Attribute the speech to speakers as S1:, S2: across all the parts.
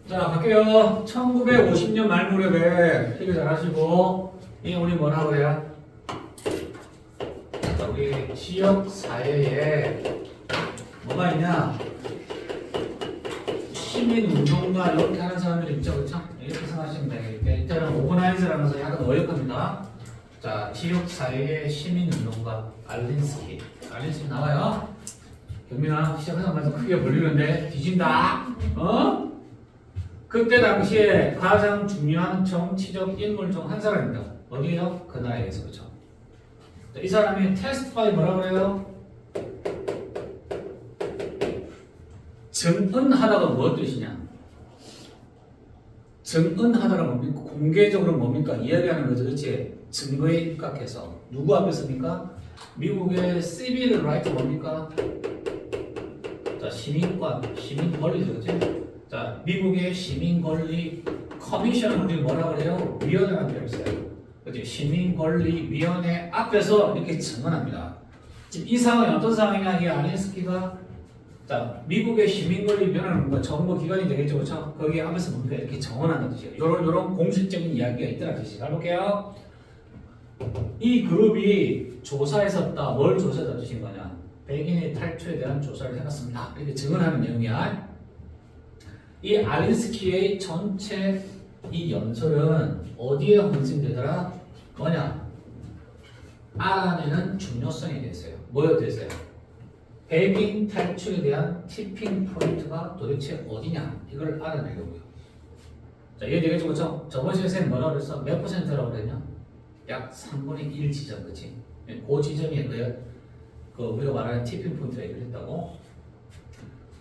S1: 자, 갈게요. 1950년 말 무렵에 필기 잘 하시고, 이 우리 뭐라 그래요? 자, 우리 지역 사회에 뭐가 있냐? 시민운동가 이렇게 하는 사람들이 있죠, 그렇죠? 이렇게 생각하시면 되겠다. 일단은 오거나이즈라는 것이 약간 어렵습니다. 자, 지역 사회의 시민운동가 알린스키 나와요. 경민아, 시작하자마자 크게 벌리는데 뒤진다. 어? 그때 당시에 가장 중요한 정치적 인물 중 한 사람입니다. 어디요? 그 나라에서, 그렇죠? 이 사람이 테스트파이 뭐라 그래요? 증언하다가 무엇 뜻이냐? 증언하다가 뭡니까? 공개적으로 뭡니까? 이야기하는 거죠, 그렇지? 증거에 입각해서 누구 앞에서입니까? 미국의 시빌 라이트 뭡니까? 자, 시민권, 시민 권리죠, 그렇지? 자, 미국의 시민 권리 커미션 우리 뭐라 그래요? 위원회가 되어 있어요. 그렇지? 시민 권리 위원회 앞에서 이렇게 증언합니다. 지금 이 상황이 어떤 상황이냐? 이 알린스키가 자, 미국의 시민권리위원회는 뭐 정부 기관이 되겠죠, 그렇죠? 거기 앞에서 뭡니까? 이렇게 정언하는 뜻이에요. 요런 공식적인 이야기가 있더라 뜻이. 잘 볼게요. 이 그룹이 조사했었다. 뭘 조사했다 뜻인 거냐? 백인의 탈출에 대한 조사를 해봤습니다. 이렇게 증언하는 내용이야. 이 알린스키의 전체 이 연설은 어디에 헌신되더라? 뭐냐? 알아내는 중요성에 대해서요. 뭐에 대해서요? 백인 탈출에 대한 티핑 포인트가 도대체 어디냐? 이걸 알아내려고요. 자, 이해되겠죠? 그렇죠? 저번 시간에 선생님 뭐라고 그랬어? 몇 %라고 그랬냐? 약 3분의 1 지점, 그치? 그 지점이 그 우리가 말하는 티핑 포인트가 얘기를 했다고.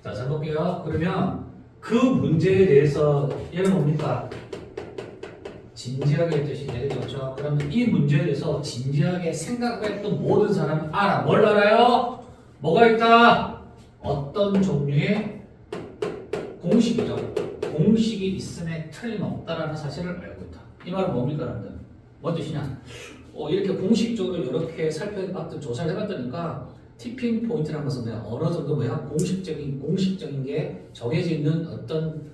S1: 자, 잘 볼게요. 그러면 그 문제에 대해서 얘는 뭡니까? 진지하게 뜻이 되겠죠. 그러면 이 문제에 대해서 진지하게 생각했던 모든 사람은 알아. 뭘 알아요? 뭐가 있다? 어떤 종류의 공식이죠. 공식이 있음에 틀림없다라는 사실을 알고 있다. 이 말은 뭡니까, 여러분들? 뭔 뜻이냐? 이렇게 공식적으로 이렇게 살펴봤던 조사를 해봤다니까 티핑 포인트라는 것은 그냥 어느 정도 공식적인 게 정해져 있는 어떤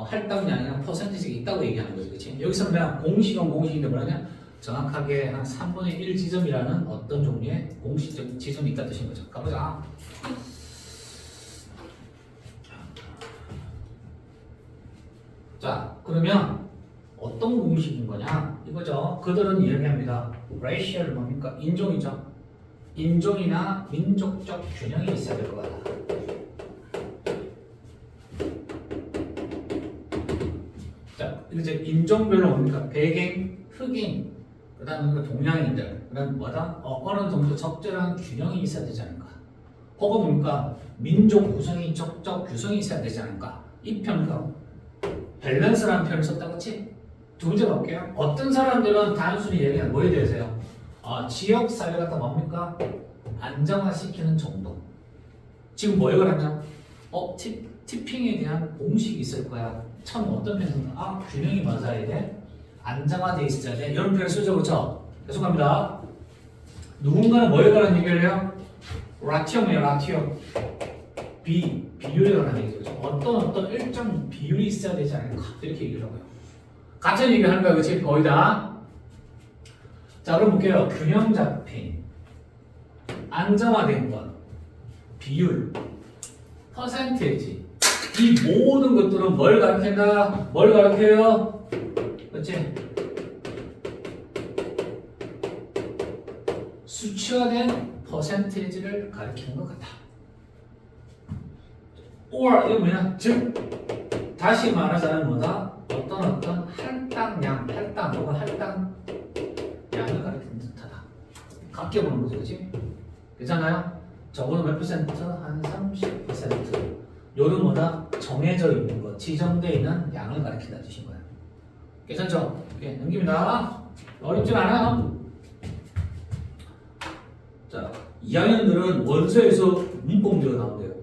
S1: 할당량이나 퍼센티지가 있다고 얘기하는 거지, 그렇지? 여기서 그냥 공식인데 뭐냐면 정확하게 한 3분의 1 지점이라는 어떤 종류의 공식적인 지점이 있다는 뜻인 거죠. 가보자. 자, 그러면 어떤 공식인 거냐? 이거죠. 그들은 이야기합니다. racial 뭡니까? 인종이죠. 인종이나 민족적 균형이 있어야 될 것 같다. 자, 이제 인종별로 뭡니까? 백인, 흑인, 그 다음에 동양인들, 그 다음에 뭐다? 어느 정도 적절한 균형이 있어야 되지 않을까? 혹은 뭡니까? 민족 구성이 적적 규성이 있어야 되지 않을까? 이 편과 밸런스라는 표현을 썼다, 그치? 두 번째 볼게요. 어떤 사람들은 단순히 얘기하는 뭐에 대해서요? 지역 사회 같은 뭡니까? 안정화시키는 정도. 지금 뭐에 관하냐? 티핑에 대한 공식이 있을 거야. 처음 어떤 표현인가? 균형이 맞아야 돼. 안정화돼 있어야 돼. 이런 표현 쓰죠, 그렇죠? 계속합니다. 누군가는 뭐에 관한 얘기를 해요? 라티오예요, 라티오. 비율에 관한 얘기죠. 어떤 일정 비율이 있어야 되지 않을까? 이렇게 얘기를 하고요. 같은 얘기를 하는 거야, 그렇지? 거의 다. 자, 그럼 볼게요. 균형 잡힌, 안정화된 것, 비율, 퍼센테이지. 이 모든 것들은 뭘 가르친다? 뭘 가르쳐요? 그렇지? 수치화된 퍼센테이지를 가리키는 것 같다. or 이거 뭐냐? 즉 다시 말하자면 뭐다? 어떤 할당량, 혹은 할당량을 가리키는 듯하다. 각게 보는 거죠, 그렇지? 괜찮아요? 적어도 몇 %? 한 30%. 요런 뭐다? 정해져 있는 거, 지정되어 있는 양을 가리킨다는 뜻인 거야. 괜찮죠? 오케이, 넘깁니다. 어렵진 않아요. 자, 2학년들은 원서에서 문법 문제가 나온대요.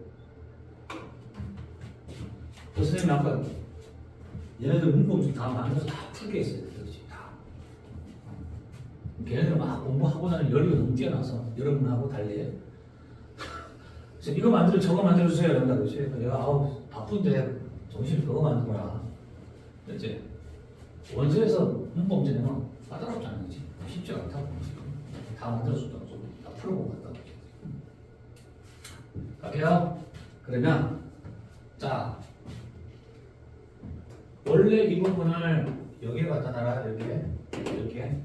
S1: 그 선생님이 아까 얘네들 문법 문제 다 만들어서 다 풀게 했어요. 그렇지? 다. 걔네들 막 공부하고 나는 열이 너무 뛰어나서 여러분하고 달리 그래서 이거 만들어 저거 만들어주세요 이런다 그렇지? 내가 아우 바쁜데 정신이 그거 만들어라. 이제 원서에서 문법 문제 내면 까다롭지 않은 거지. 쉽지 않다고. 다 만들어줬다고. 다 풀어보고 갔다고. 갈게요. 그러면 자 원래 이 부분을 여기에 갖다 놔라. 이렇게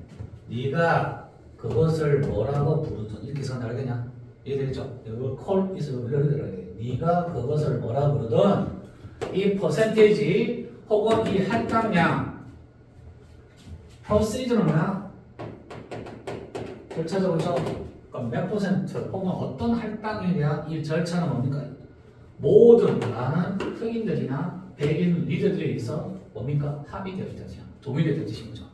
S1: 네가 그것을 뭐라고 부르든 이렇게 해서 나르겠냐? 이해되겠죠? 이거 call is 이렇게 들어야 돼. 네가 그것을 뭐라 부르든 이 퍼센테이지 혹은 이 할당량 프로시저는 뭐야? 절차적으로 그러니까 몇 퍼센트 혹은 어떤 할당이냐 이 절차는 뭡니까? 모든 많은 흑인들이나 백인 리더들에 의해서 뭡니까? 합의되어 있다죠. 동의되어 뜻인 거죠.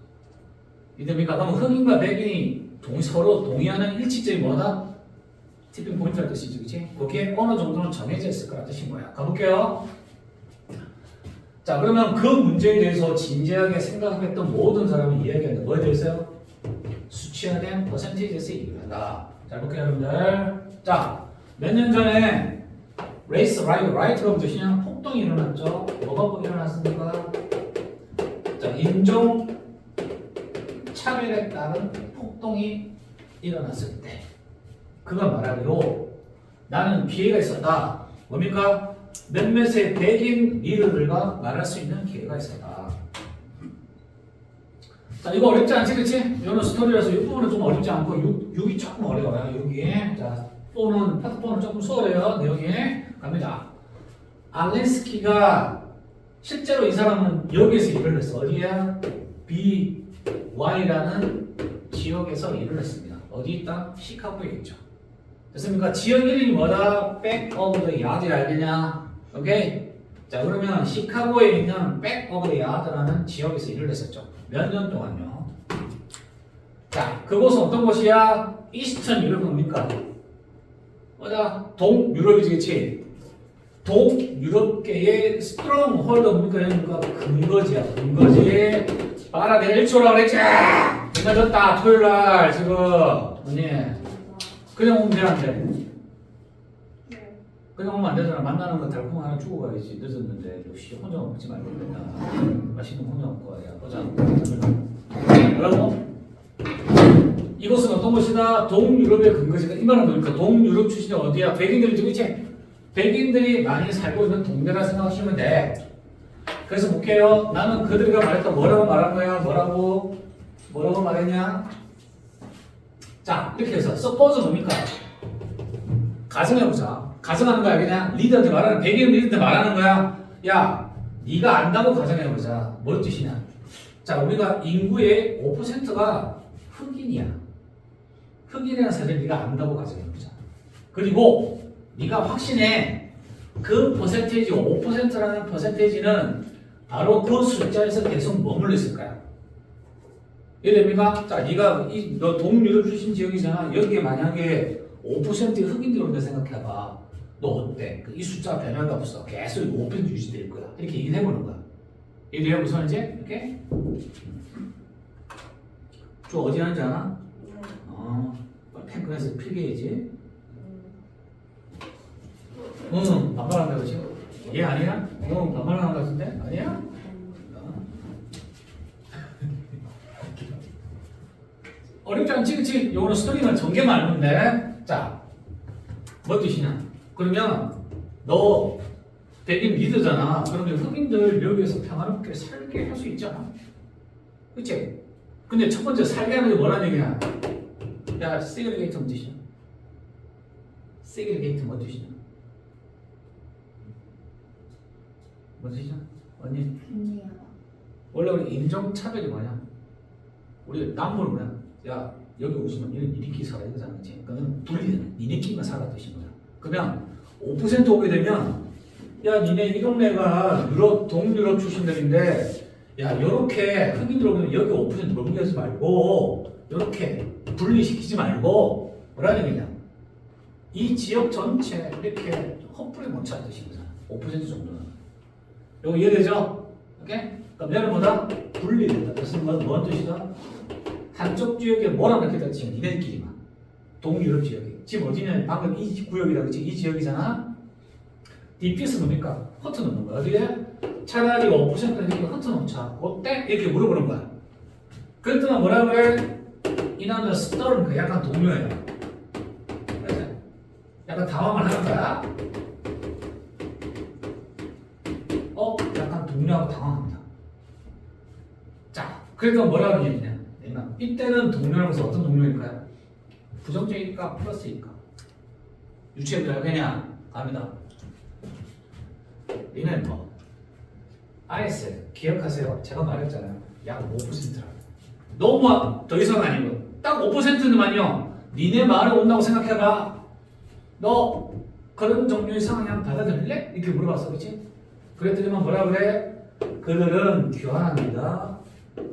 S1: 이됩니까? 그럼 흑인과 백인이 서로 동의하는 일치점이 뭐다? 티핑 포인트라는 뜻이지, 그치? 그게 어느 정도는 정해져 있을 거라는 뜻인 거야. 가볼게요. 자, 그러면 그 문제에 대해서 진지하게 생각했던 모든 사람이 이야기하는데 뭐에 대해서요? 수치화된 퍼센테이지에서 얘기를 한다. 잘 볼게요, 여러분들. 자, 몇 년 전에 레이스 라이트가 무엇이냐? 폭동이 일어났죠. 뭐가 일어났습니까? 자, 인종 차별에 따른 폭동이 일어났을 때 그가 말하기로 나는 피해가 있었다. 뭡니까? 몇몇의 백인 리더들과 말할 수 있는 기회가 있었다. 자, 이거 어렵지 않지, 그치? 이거는 스토리라서 이 부분은 좀 어렵지 않고 6이 조금 어려워요. 6이. 자, 4는 파트 4는 조금 수월해요. 내용이 갑니다. 알렌스키가 실제로 이 사람은 여기에서 일을 했어. 어디야? BY라는 지역에서 일을 했습니다. 어디 있다? 시카고에 있죠. 됐습니까? 지역 이름이 뭐다? Back of the Yard이라 알겠냐? 오케이? 자, 그러면 시카고에 있는 Back of the Yard라는 지역에서 일을 했었죠. 몇 년 동안요. 자, 그곳은 어떤 곳이야? 이스턴 유럽은 뭡니까? 뭐다? 동유럽이지, 그치? 동유럽계의 스트롱 홀더 뭡니까? 근거지야, 근거지. 봐라, 내가 1초라고 그랬지? 끝나졌다, 토요일날, 지금. 언니. 그냥 오면 돼, 안 돼? 그냥 오면 안 되잖아. 만나는 거 달콤 하나 주고 가야지. 늦었는데. 역시 혼자 먹지 말고 된다. 맛있는 거 혼자 먹고 가야. 보자. 뭐라고? 이곳은 어떤 곳이다? 동유럽의 근거지다. 이 말은 뭡니까? 동유럽 출신이 어디야? 백인들이 도대체 백인들이 많이 살고 있는 동네라 생각하시면 돼. 그래서 볼게요. 나는 그들과 말했던 뭐라고 말한 거야? 뭐라고 말했냐? 자, 이렇게 해서 suppose 뭡니까? 가정해보자. 가정하는 거야. 그냥 리더한테 말하는, 백인 리더한테 말하는 거야. 야, 네가 안다고 가정해보자. 뭘 뜻이냐? 자, 우리가 인구의 5%가 흑인이야. 흑인이라는 사실을 네가 안다고 가정해보자. 그리고 네가 확신해. 그 퍼센테이지 5%라는 퍼센테이지는 바로 그 숫자에서 계속 머물러 있을 거야. 이해됩니까? 자, 너 동유럽 출신 지역이잖아. 여기에 만약에 5%의 흑인들이 온다 생각해봐. 너 어때? 이 숫자 변화가 없어. 계속 5% 유지될 거야. 이렇게 얘기를 해보는 거야. 이해돼요? 무슨 이제? 이렇게? 저 어디 하는지 아나? 펜끈에서 필기해야지. 응, 반말한다 그치? 얘 아니야? 반말하는 거 같은데? 아니야? 어렵지 않지, 그치? 요거는 스토리만 전개만 알면 돼. 자, 뭐 뜻이냐? 그러면 너 백인 리더잖아. 그러면 흑인들 여기에서 평화롭게 살게 할 수 있잖아. 그치? 근데 첫 번째 살게 하는 게 뭐라는 얘기야? 야, 세그리게이터 뭔 뜻이야? 세그리게이터 뭔 뜻이냐? 뭔 뜻이야? 언니? 원래 우리 인종차별이 뭐냐? 우리 남부는 뭐야? 야, 여기 오시면 얘는 니네끼리 살아야 되잖아, 그치? 그러면 분리되네. 니네끼리만 살아 뜻인 거야. 그러면 5% 오게 되면 야, 니네 이 동네가 동유럽 출신들인데 야, 요렇게 흑인들 오면 여기 5% 넘겨지 말고 요렇게 분리시키지 말고 뭐라는 얘기냐? 이 지역 전체 이렇게 헛불에 못 차는 뜻인 거잖아. 5% 정도는. 요거 이해되죠? 오케이? 그럼 얘는 뭐다? 분리된다. 그래서 뭔 뜻이다? 한쪽 지역에 뭐라 그렇게 됐지? 니네끼리만. 동유럽 지역에. 집 어디냐? 방금 이 구역이다, 그치? 이 지역이잖아. DPS 뭡니까? 흩어 놓는 거야. 어디에? 차라리 5%니까 흩어 놓자. 어때? 이렇게 물어보는 거야. 그랬더니 뭐라 그래? 이나는 스토른 그 약간 동료예요. 그래? 약간 당황을 하는 거야. 약간 동료하고 당황합니다. 자, 그러니까 뭐라 그러냐면 이때는 동료라면서 어떤 동료일까요? 부정적일까? 플러스일까? 유치원들 그냥 갑니다. 니는 뭐 IS 기억하세요. 제가 말했잖아요. 약 5%라. 너무 더 이상은 아니고 딱 5%만요. 니네 말에 온다고 생각해봐. 너 그런 종류의 상황 받아들일래? 이렇게 물어봤어, 그렇지? 그랬더니만 뭐라 그래? 그들은 교환합니다.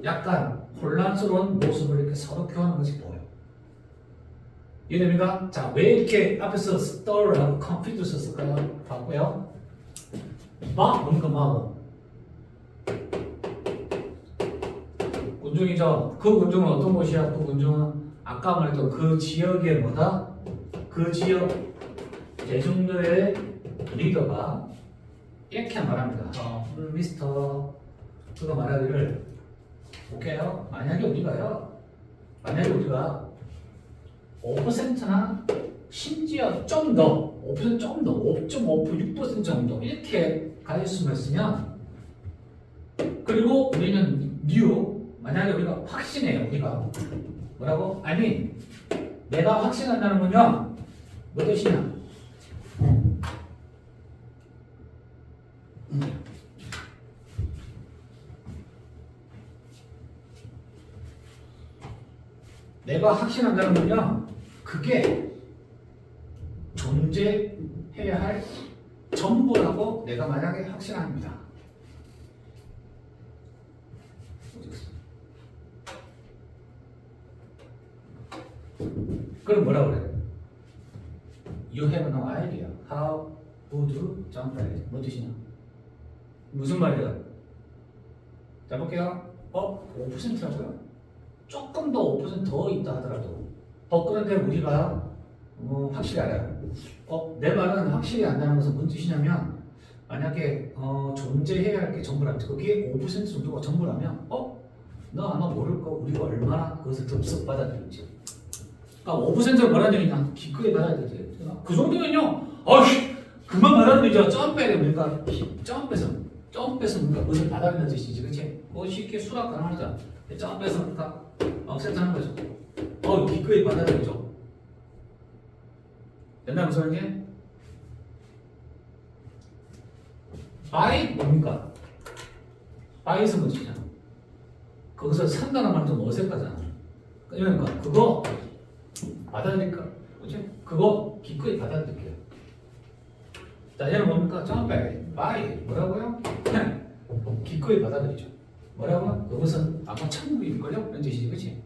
S1: 약간 혼란스러운 모습을 이렇게 서로 교환하는 것이 보여. 이해됩니까? 자, 왜 이렇게 앞에서 stir하고 confuse 썼을까요? 봤고요. 뭔가 뭐 군중이죠. 그 군중은 어떤 곳이야? 그 군중은 아까 말했던 그 지역의 뭐다? 그 지역 대중들의 리더가 이렇게 말합니다. 미스터 그거 말하기를 볼게요. 만약에 우리가 5%나 심지어 좀 더 5% 좀 더 5.5% 6% 정도 이렇게 가질 수만 있으면 그리고 우리는 만약에 우리가 확신해요. 우리가 뭐라고? 아니 내가 확신한다는 건요 뭐 뜻이냐? 내가 확신한다는 건요 그게 존재해야 할 전부라고 내가 만약에 확신합니다. 그럼 뭐라 그래? You have no idea how would you jump it? 뭐 뜻이냐? 무슨 말이야? 자 볼게요. 5%라고요? 조금 더 5% 있다 하더라도 그런데 우리가 확실히 알아요. 내 말은 확실히 안다는 것은 무슨 뜻이냐면 만약에 존재해야 할 게 전부라면 그게 5% 정도가 전부라면 너 아마 모를 거 우리가 얼마나 그것을 덥석 받아들일지. 그러니까 5%를 뭐라는 얘기냐? 기꺼이 받아들이지. 그 정도면요. 그만 받아들이죠. 점프해야 됩니까? 점프해서 뭔가 그것을 받아들이는 뜻이지, 그렇지? 쉽게 수락 가능하잖아. 점프해서 뭔가 세트하는 거죠. 기꺼이 받아들이죠. 옛날 무슨 말이지? buy 뭡니까? buy에서 뭐지냐? 거기서 산다는 말은 좀 어색하잖아. 그러니까 그거 받아들일까? 그렇지? 그거 기꺼이 받아들일게요. 자, 얘는 뭡니까? buy 뭐라고요? 기꺼이 받아들이죠. 뭐라고? 그것은 아마 천국일걸요? 이런 뜻이지, 그렇지?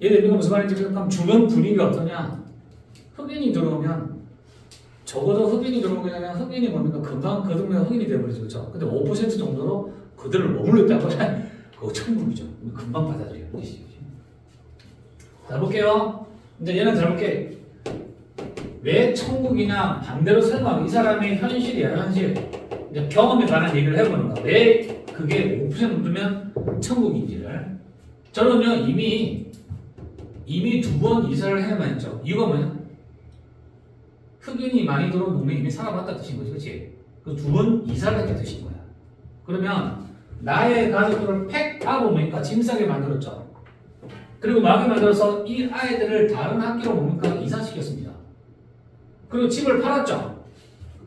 S1: 얘네들이 무슨 말인지 그럼 주변 분위기가 어떠냐? 흑인이 들어오면 적어도 흑인이 들어오면 흑인이 뭡니까? 금방 그 동네가 흑인이 되어버리죠, 그렇죠? 근데 5% 정도로 그들을 머물러 있다고 하면 그거 천국이죠. 금방 받아들이는 뜻이죠. 자, 볼게요. 이제 얘는 들어볼게. 왜 천국이냐? 반대로 설명. 이 사람의 현실이야, 현실. 이제 경험에 관한 얘기를 해보는 거야. 왜 그게 5% 정도면 천국인지를. 저는요 이미 2번 이사를 해야만 했죠. 이유가 뭐냐? 흑인이 많이 들어온 동네에 이미 살아봤다 뜻인 거지, 그렇지? 그 2번 이사를 했다 뜻인 거야. 그러면 나의 가족들을 팩하고 뭡니까? 짐 싸게 만들었죠. 그리고 마음에 만들어서 이 아이들을 다른 학교로 뭡니까? 이사시켰습니다. 그리고 집을 팔았죠.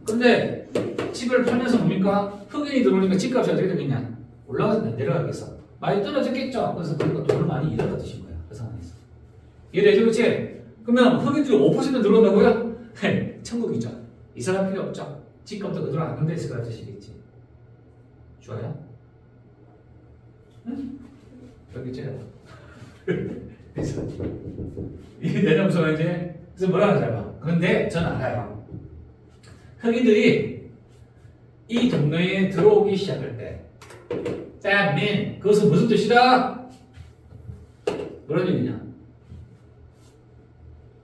S1: 근데 집을 팔면서 뭡니까? 흑인이 들어오니까 집값이 어떻게 되겠냐? 올라가겠냐? 내려가겠어. 많이 떨어졌겠죠. 그래서 그러니까 돈을 많이 잃었다 뜻인 거야. 그 상황에서. 이해되죠? 그렇지? 그러면 흑인들이 5% 들어온다고요? 네, 천국이죠. 이사할 필요 없죠. 집값도 그대로 안정돼 있을 거라 뜻이겠지. 좋아요? 응? 여기 째요. 그래서 이해되면서 이제 그래서 뭐라 하는지 알아. 그런데 저는 알아요. 흑인들이 이 동네에 들어오기 시작할 때 that mean 그것은 무슨 뜻이다? 뭐라는 얘기냐?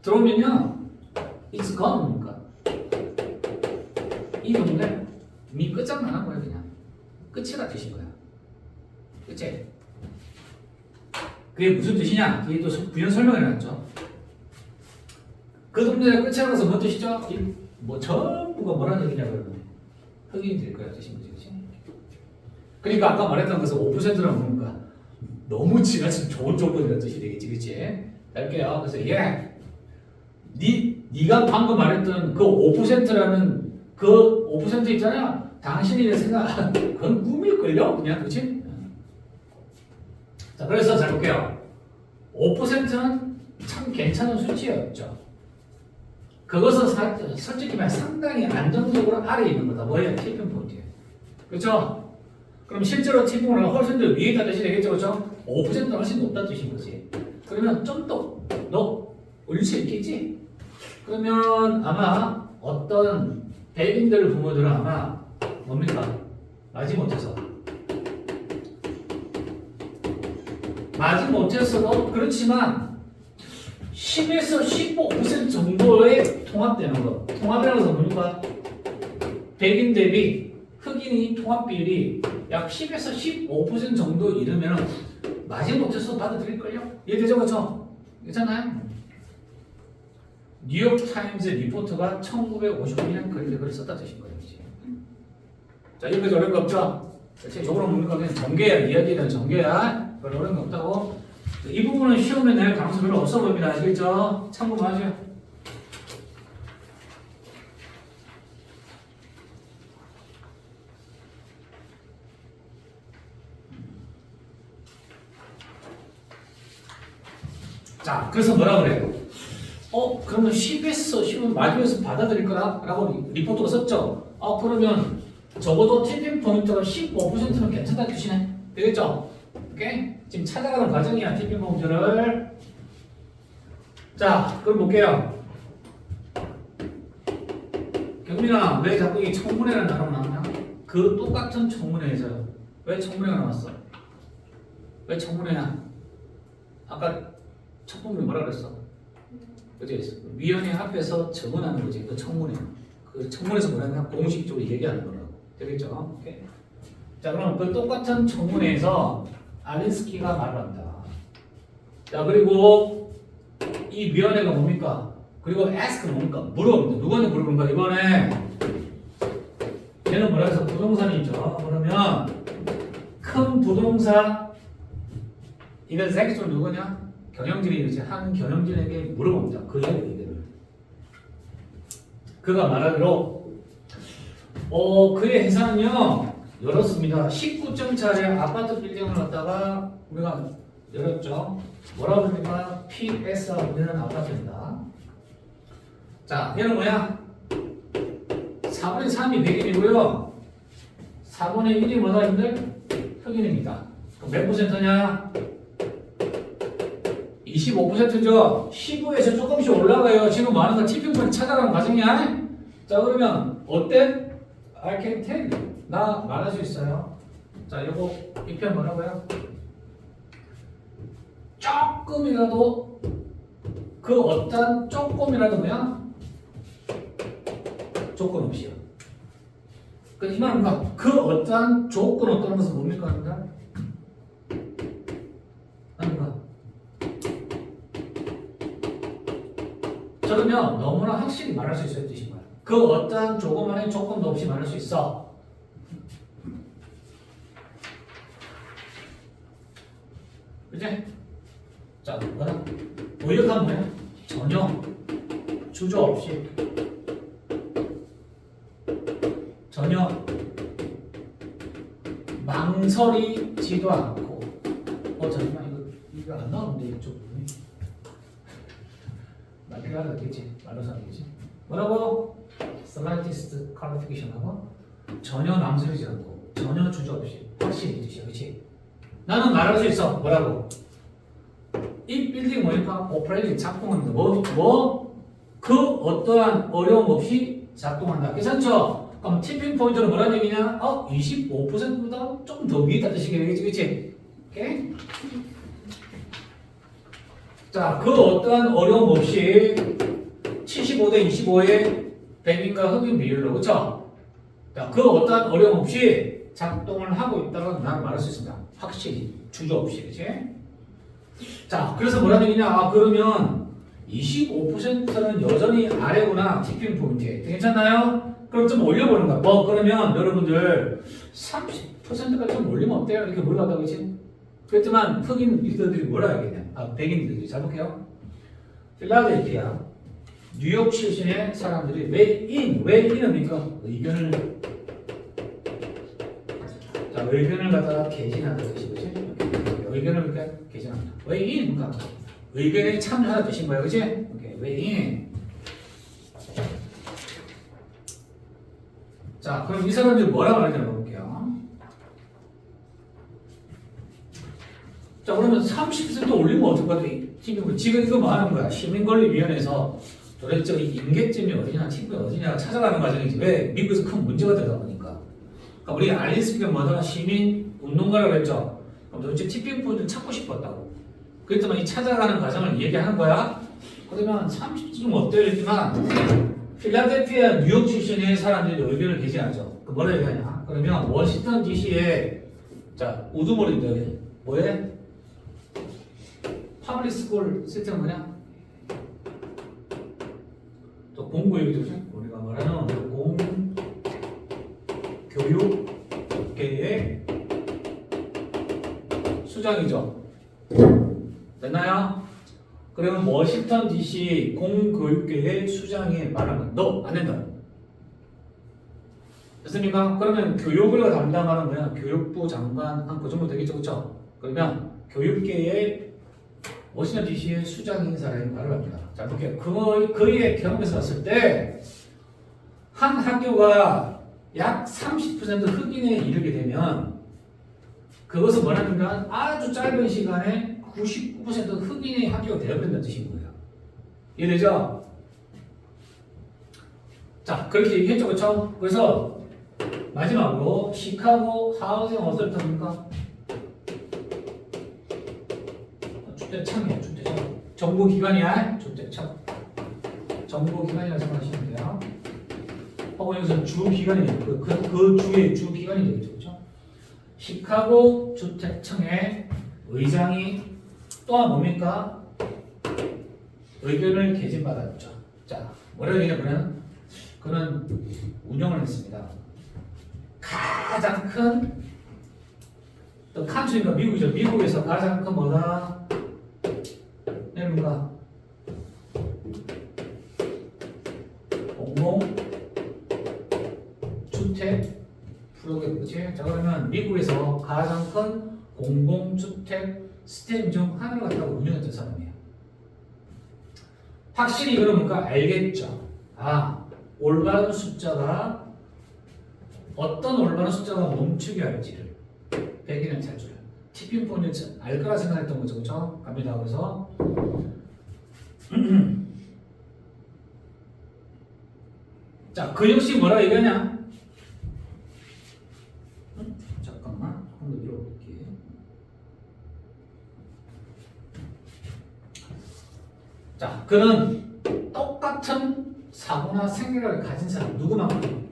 S1: 들어오면요. It's gone입니까? 이 경우에 미 끝장만 한 거야 그냥. 끝이라 뜻인 거야. 그치? 그게 무슨 뜻이냐? 뒤에 또 부연 설명을 해놨죠. 그 동네가 끝이라서 뭔 뜻이죠? 뭐 전부가 뭐라는 얘기냐 그러면 흑인이 될 거야 뜻인 거지, 그치? 그러니까 아까 말했던 것은 5%라는 뭔가 너무 지나친 좋은 조건이라는 뜻이 되겠지, 그치? 할게요. 그래서 네가 방금 말했던 그 5%라는 그 5% 있잖아. 당신이 생각 그건 꿈일걸요? 그냥 그치? 자, 그래서 잘 볼게요. 5%는 참 괜찮은 수치였죠. 그것은 솔직히 말 상당히 안정적으로 아래에 있는 거다. 뭐예요? 티핑 포인트에. 그렇죠? 그럼 실제로 티핑을 훨씬 더 위에 있다는 뜻이 되겠죠, 그렇죠? 5%는 훨씬 높다는 뜻인 거지. 그러면 좀 더 올릴 수 있겠지? 그러면 아마 어떤 백인들 부모들은 아마 뭡니까? 마지못해서도 그렇지만 10에서 15% 정도의 통합되는 거. 통합이라고 해서 뭡니까? 백인 대비 흑인이 통합 비율이 약 10에서 15% 정도 이르면 마지못해서 받아들일걸요? 이해되죠? 그렇죠? 괜찮아요? 뉴욕타임즈 리포터가 1955년 글을 썼다 뜻인 거예요. 자, 여기까지 어려운 거 없죠? 대체적으로 뭡니까? 그냥 전개야, 이야기에 대한 전개야. 별 어려운 거 없다고. 이 부분은 시험에 낼 가능성이 별로 없어 보입니다. 아시겠죠? 참고만 하세요. 자, 그래서 뭐라 그래요? 그러면 10에서 10은 마지막에서 받아들일 거라? 라고 리포트가 썼죠? 그러면 적어도 티핑 포인트가 15%는 괜찮다는 뜻이네. 되겠죠? 오케이? 지금 찾아가는 과정이야, 티핑 포인트를. 자, 그럼 볼게요. 경민아, 왜 자꾸 이 청문회라는 단어가 나오냐? 그 똑같은 청문회에서요. 왜 청문회가 나왔어? 왜 청문회야? 아까 첫 부분에 뭐라 그랬어? 그치? 위원회 앞에서 증언하는 거지. 그 청문회. 그 청문회에서 뭐라냐? 공식적으로 얘기하는 거라고. 되겠죠? 오케이. 자, 그럼 그 똑같은 청문회에서 알린스키가 말을 한다. 자, 그리고 이 위원회가 뭡니까? 그리고 ask는 뭡니까? 물어봅니다. 누구한테 물어보는 거야? 이번에 얘는 뭐라 해서 부동산이죠. 그러면 큰 부동산 이건 섹션 누구냐? 경영진이지. 한 경영진에게 물어봅니다. 그 이야기를. 그가 말하기로 그의 회사는요 열었습니다. 19층짜리 아파트 빌딩을 갖다가 우리가 열었죠. 뭐라고 합니까? PS라고 하는 아파트입니다. 자, 얘는 뭐야? 4분의 3이 백인이고요. 4분의 1이 뭐다, 힘들? 흑인입니다. 그럼 몇 %냐? 25%죠. 15에서 조금씩 올라가요. 지금 많은 거 티핑 포인트 찾아가는 과정이야. 자, 그러면 어때? I can tell you. 나 말할 수 있어요. 자, 요거 이 편 뭐라고요? 조금이라도 그 어떤 조금이라도 뭐야? 조건 없이요. 이 말은 뭔가 그 어떠한 조건 어떤 것은 뭡니까? 아닌가? 저는요 너무나 확실히 말할 수 있어야 뜻인 거야. 그 어떠한 조그만한 조건도 없이 말할 수 있어. 그치? 자, 뭐야? 오역하면 뭐야? 전혀 주저 없이 전혀 망설이지도 않고 잠시만 이거 안 나오는데 이쪽 부분이 말피가 알아듣겠지? 말로서 알겠지? 뭐라고? slightest qualification 하고 전혀 망설이지 않고 전혀 주저 없이 확실히 뜻이야. 그치? 나는 말할 수 있어. 뭐라고? 이 빌딩 뭐니까? 오퍼레이팅 작동합니다. 그 어떠한 어려움 없이 작동한다. 괜찮죠? 그럼 티핑 포인트는 뭐라는 얘기냐? 25%보다 좀 더 위에 있다 뜻이 되겠지, 그치? 오케이? 자, 그 어떠한 어려움 없이 75대 25의 백인과 흑인 비율로, 그쵸? 자, 그 어떠한 어려움 없이 작동을 하고 있다고 나는 말할 수 있습니다. 확실히, 주저 없이, 그치? 자, 그래서 뭐라는 얘기냐? 아, 그러면 25%는 여전히 아래구나, 티핑 포인트에. 괜찮나요? 그럼 좀 올려보는 거야. 뭐, 그러면 여러분들 30%가 좀 올리면 어때요? 이렇게 물어봤다고, 그치? 그랬지만 흑인 리더들이 뭐라 하겠냐? 아, 백인 리더들이. 잘 볼게요. 필라델피아, 뉴욕 출신의 사람들이 왜 이럽니까? 의견을 갖다가 개진하는 뜻이, 그치? 의견을 그렇게 개진합니다. 왜 그러니까 의견에 참여하는 뜻인 거야, 그치? 오케이, 왜 자, 그럼 이 사람들이 뭐라고 하는지 볼게요. 자, 그러면 30% 올리면 어떨 거야? 지금 이거 뭐 하는 거야? 시민권리위원회에서 도대체 이 임계점이 어디냐, 팀이 어디냐 찾아가는 과정이지. 왜? 미국에서 큰 문제가 되다 보니까. 그러니까 우리 알린스피가 뭐다? 시민 운동가라고 했죠. 그럼 도대체 티핑 포인트를 찾고 싶었다고. 그랬더니 이 찾아가는 과정을 얘기하는 거야. 그러면 30좀 어때요? 했지만 필라델피아 뉴욕 출신의 사람들이 의견을 개진하죠. 그 뭐라 얘기하냐? 그러면 워싱턴 DC에 자 우두머리인데 뭐해? 파블릭 스쿨 시스템 뭐냐? 또 공교육이죠. 우리가 말하는 공교육계의 수장이죠. 됐나요? 그러면 워싱턴 DC 공교육계의 수장이 말하면 너 안 된다. 됐습니까? 그러면 교육을 담당하는 뭐야? 교육부 장관 한 그 정도 되겠죠, 그렇죠? 그러면 교육계의 워싱턴 DC의 수장인 사람이 말을 합니다. 자, 이렇게 그의 경험에서 봤을 때 한 학교가 약 30% 흑인에 이르게 되면 그것은 뭐냐면 아주 짧은 시간에 99% 흑인의 학교가 되어버린다는 뜻인 거예요. 이해되죠? 자, 그렇게 얘기했죠, 그렇죠? 그래서 마지막으로 시카고 하우징 어설트입니까? 주택창이에요, 주택창. 정부기관이야, 주택창. 정부기관이라고 생각하시면 돼요. 혹은 여기서 주기관이에요. 그 주의 주기관이 되겠죠, 그렇죠? 시카고 주택청의 의장이 또한 뭡니까? 의견을 개진받았죠. 자, 뭐라고 얘기하냐면 그는 운영을 했습니다. 가장 큰 칸트리가 미국이죠. 미국에서 가장 큰 뭐다? 뭔가 공공주택 프로그램, 그치? 자, 그러면 미국에서 가장 큰 공공주택 시스템 중 하나를 갖다가 운영했던 사람이에요. 확실히 그러니까 알겠죠. 아, 올바른 숫자가 어떤 올바른 숫자가 멈추게 할지를 백인은 잘 줘요. 티핑 포인트 알 거라 생각했던 거죠, 그렇죠? 갑니다. 그래서 자, 그 역시 뭐라 얘기하냐? 잠깐만, 한번 읽어볼게. 자, 그는 똑같은 사고나 생각을 가진 사람 누구만큼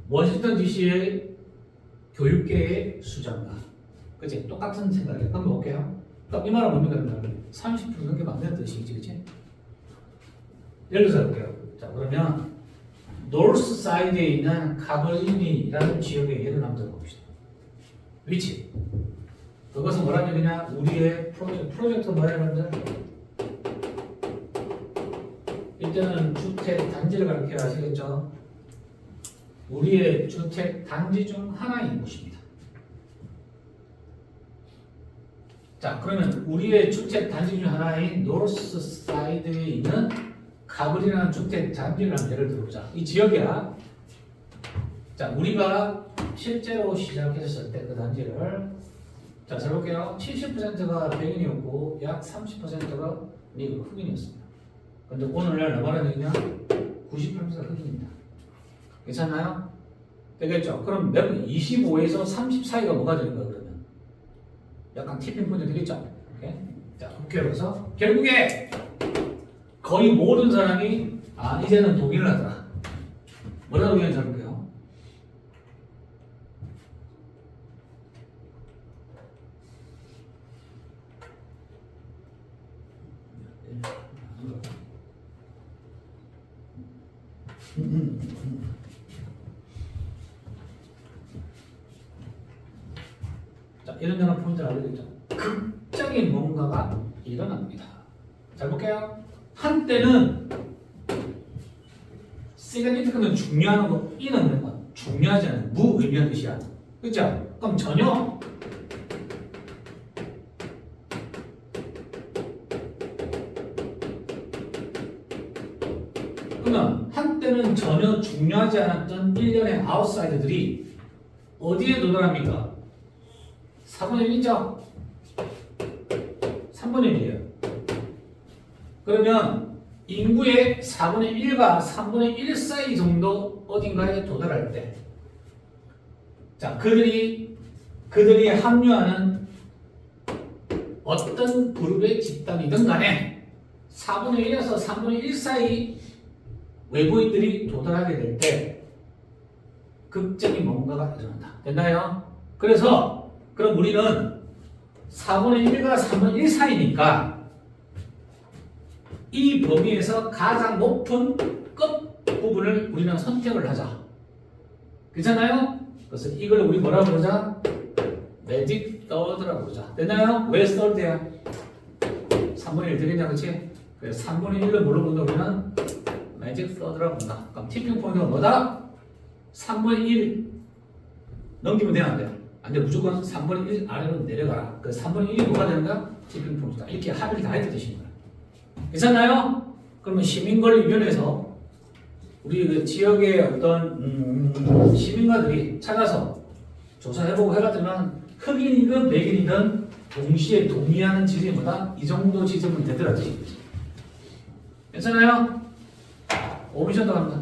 S1: 워싱턴 DC의 교육계의 수장가, 그치? 똑같은 생각이에요. 그럼 볼게요. 그럼 이 말은 뭡니까? 30% 넘게 만드는 뜻이지, 그치? 예를 들어서 볼게요. 자, 그러면 노스 사이드에 있는 카블린이라는 지역의 예를 한번 들어봅시다. 위치. 그것은 뭐라는 얘기냐? 우리의 프로젝트 뭐라 여러분들? 이때는 주택 단지를 가리켜 아시겠죠? 우리의 주택 단지 중 하나인 곳입니다. 자, 그러면 우리의 주택 단지 중 하나인 노스 사이드에 있는 가블이라는 주택 단지를 한번 예를 들어보자. 이 지역이야. 자, 우리가 실제로 시작했을 때 그 단지를 자, 잘 볼게요. 70%가 백인이었고 약 30%가 미국 흑인이었습니다. 근데 오늘날 얼마나 되냐? 98%가 흑인입니다. 괜찮나요? 되겠죠? 그럼 몇 25에서 30 사이가 뭐가 되는 거야, 그러면? 약간 티핑 포인트 되겠죠? 오케이? 자, 국회에서 결국에 거의 모든 사람이 이제는 동의를 하더라. 뭐라고 동의하는지 해볼게요. 자, 이런 데는 포인트를 알려드리죠. 극적인 뭔가가 일어납니다. 잘 볼게요. 한때는 significant은 중요한 거, 이는 거 중요하지 않아요. 무의미한 뜻이야. 그죠? 그럼 전혀 그러면 한때는 전혀 중요하지 않았던 1년의 아웃사이더들이 어디에 도달합니까? 4분의 1이죠? 3분의 1이에요. 그러면 인구의 4분의 1과 3분의 1 사이 정도 어딘가에 도달할 때, 자, 그들이 합류하는 어떤 그룹의 집단이든 간에 4분의 1에서 3분의 1 사이 외부인들이 도달하게 될 때 극적인 뭔가가 일어난다. 됐나요? 그래서 그럼 우리는 4분의 1과 3분의 1 사이니까 이 범위에서 가장 높은 끝 부분을 우리는 선택을 하자. 괜찮아요? 그래서 이걸 우리 뭐라고 부르자? 매직 서드라고 부르자. 됐나요? 왜 서드야? 3분의 1 되겠냐, 그치? 그래서 3분의 1을 뭘로 본다? 우리는 매직 서드라고 본다. 그럼 티핑 포인트가 뭐다? 3분의 1 넘기면 돼요, 안 돼요? 안 돼. 무조건 3분의 1 아래로 내려가라. 그 3분의 1이 뭐가 되는가? 티핑 포인트다. 이렇게 합의를 다 했던 뜻입니다. 괜찮나요? 그러면 시민권리위원회에서 우리 그 지역의 어떤 시민가들이 찾아서 조사해보고 해봤더니 흑인이든 백인이든 동시에 동의하는 지점이 뭐다? 이 정도 지점은 되더라. 괜찮아요? 오미션 더 갑니다.